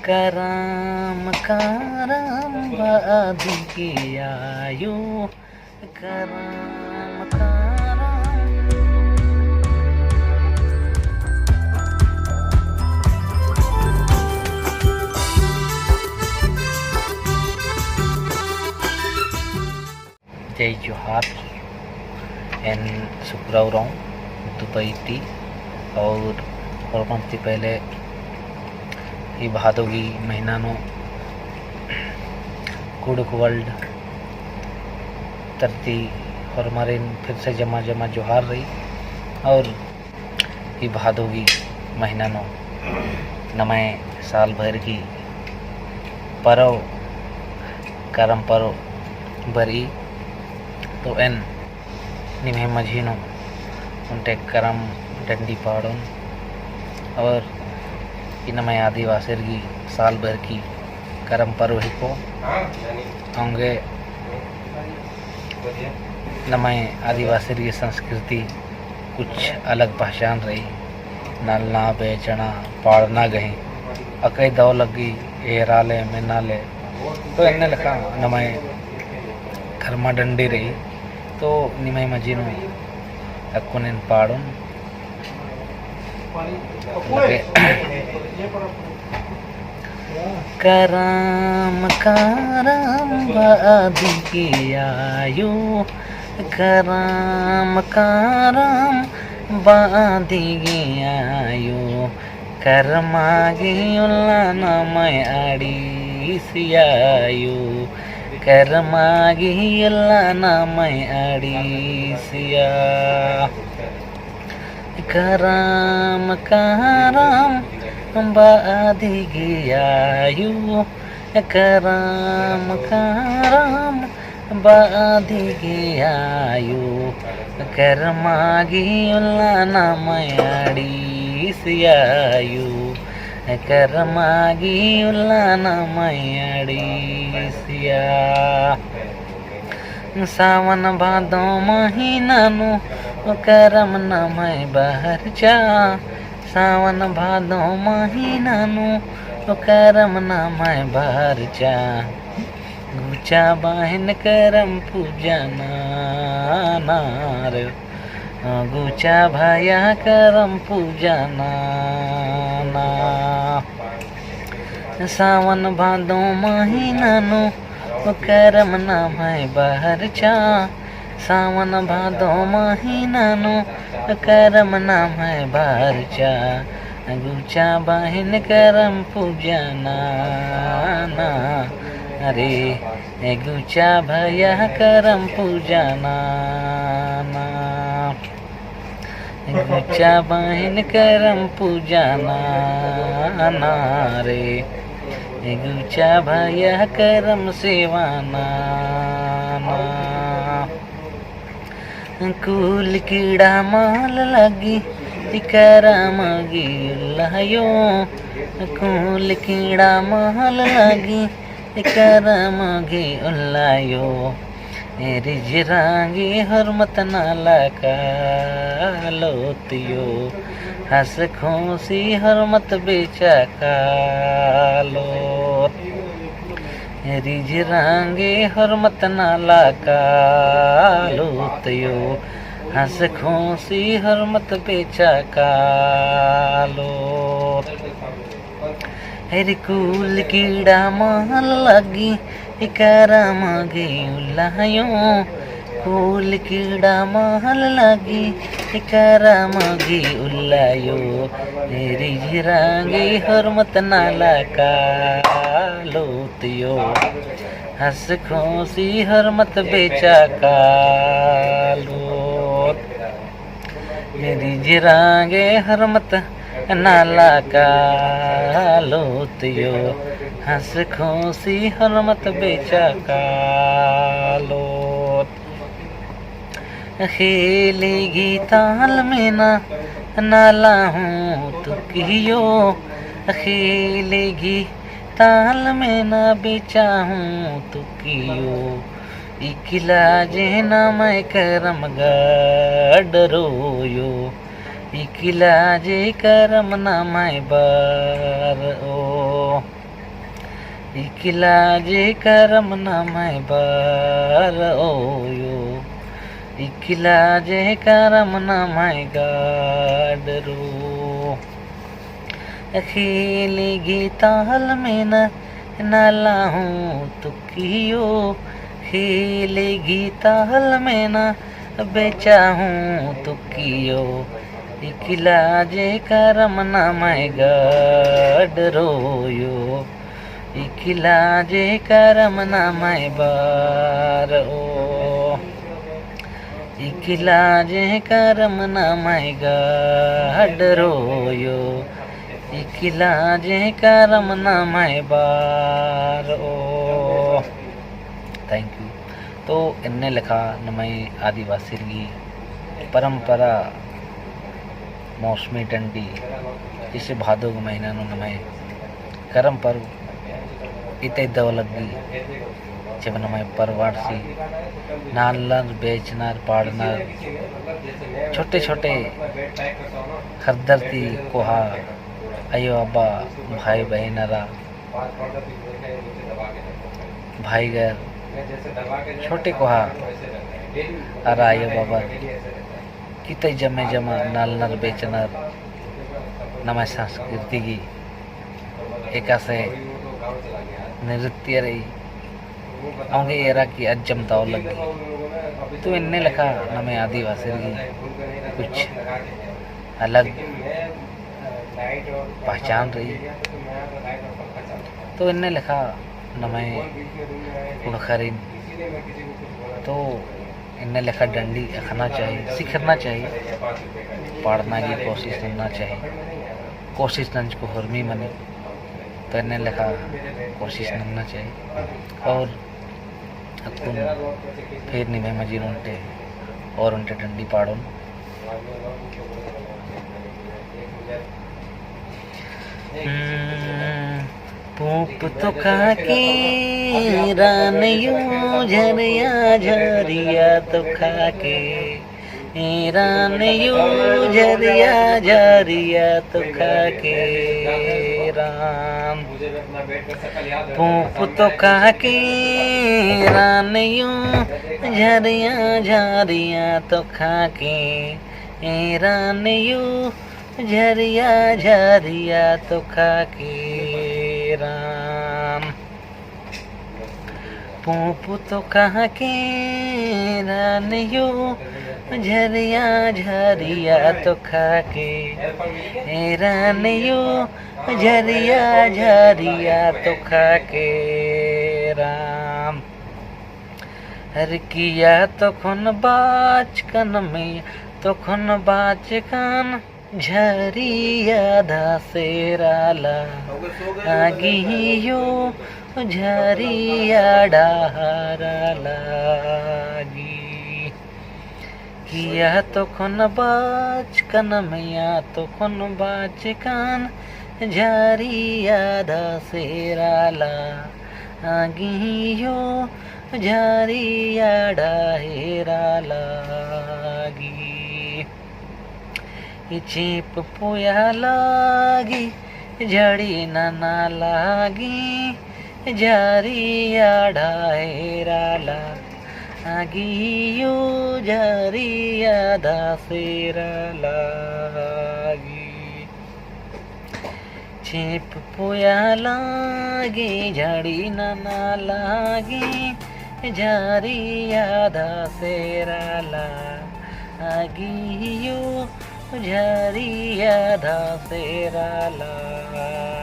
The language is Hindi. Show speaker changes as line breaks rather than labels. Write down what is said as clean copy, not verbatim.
करम करम बाधिकियायो करम करम। जय जोहार एन शुक्रवारों दुबई थी और से पहले ये भादोगी महीना नो कुड़क वर्ल्ड तरती और हमारे फिर से जमा जोहार रही। और ये भादोगी महीना नो नमय साल भर की परव करम परव भरी तो एन निम्हे मझीनो उनटे करम डंडी पाड़न और इनमें आदिवासी की साल भर की करम पर्व को होंगे। नमय आदिवासी की संस्कृति कुछ अलग पहचान रही। नलना बेचना पाड़ना गही अकई दौ लगी एराले मिनाले तो इन्हें लिखा नमय घरमा डंडी रही तो निमय मजीनो अकुन पाड़न करम करम बाधिकियायो करम करम बाधिकियायो करमागियुल्ला नमय अड़ीसियायो करमागियुल्ला नमय अड़ीसिया करम करम बाधिकियायो करम करम बाधिकियायो करमागियुल्ला नमय अड़ीसियायो करमागियुल्ला नमय अड़ीसिया। सावन भादो महीना नो करम नमय बहरचा सावन भादो महीना नो करम नमय बहरचा गुचा बहन करम पूजा नार गुचा भया करम पूजा ना सावन भादो महीना नो करम नमय बहरचा सावन भादो महीना नो करम नमय बहरचा गुचा बहन करम पूजा ना अरे गुचा भया करम पूजा ना गुचा बहन करम पूजा ना रे गुचा भया करम सेवाना कुल कीड़ा माल लगी करम गिल्लायो कुल कीड़ा माल लगी करम गिल्लायो रिज रांगी हरमत नाला का लोतियो हंस खोसी हरमत बेचा कालो रिज रांगे हरमत नाला का लोतियो हंस खोसी हरमत बेचा कालो हर कुल कीड़ा माल लगी करम गिल्लायो कुल कीड़ा माल लगी करम गिल्लायो रिज रांगे हरमत नाला का लोतियो हंस खोसी हरमत बेचा कालो रिज रांगे हरमत नाला का लोतियो हंस खोसी हरमत बेचा कालो खेलेगी ताल में नाला हूँ तो कियो खेलेगी ताल में ना बेचा हूँ तो कियो इकिला जेना मैं करम गडरोयो इकिला जे करम ना मैं बार ओ इकिला जे करम ना मैं बार ओयो इकिला जे करम ना मैं गाडरो अखिली गीता हल में नाला हूँ तुकियो खिली गीता हल में ना बेचा हूँ तुकियो इकिला जे करम ना मैं गाडरोयो इकिला जे करम ना मैं बार ओ इकिला जे करम ना मैं गाडरोयो इकिला जे करम ना मैं बार ओ थैंक यू। तो इनने लिखा नमय आदिवासी की परंपरा मौसमी डंडी इसे भादो के महीना नमय करम पर्व इते दव लगी जब नमय परवासी नालर बेचनार पाड़नार छोटे छोटे खरदरती कोहा अयो अब्बा भाई बहनरा भाई घर छोटे कोहा अरा अयो बाबा किते जमे जमा नालनर बेचनर नमय संस्कृति की एकासे नृत्य रही आगे एरा की अज्जम ताव लगी। तो इनने लिखा नमय आदिवासी की कुछ अलग पहचान रही। तो इनने लिखा नमय कुड़खरीन। तो इनने लिखा डंडी रखना चाहिए सीखना चाहिए पढ़ना की कोशिश करना चाहिए कोशिश नंज को हरमी मने। तो इनने लिखा कोशिश करना चाहिए और अकुन फिर नहीं मैं मजीर उनटे और उनटे डंडी पाड़ो पूप तो खा के रान यूं झरिया झरिया तो खा के रान यूं झरिया झरिया तो खा के राम पूप तो खा के रान यूं झरिया झरिया तो खा के रान यूं झरिया झरिया तो खा के राम पूप तो कहा के रान यूं झरिया झरिया तो खा के रान यूं झरिया झरिया तो खा के राम हर किया तो खुन बाच कन में तो खुन बाच कन झरिया धासेराला आगियो झरिया डाहरा लागी किया तो खुन बाच कन मैया तो खुन बाच कन झरिया धासेराला आगियो झरिया डाहेरा लागी चीप पोया लागी झड़ी ना लागी झरिया डाहेरा लागियो झरिया धासेरा लागी चीप पोया लागी झड़ी ना लागी झरिया धासेरा लागियो झरिया धासेरा लागी।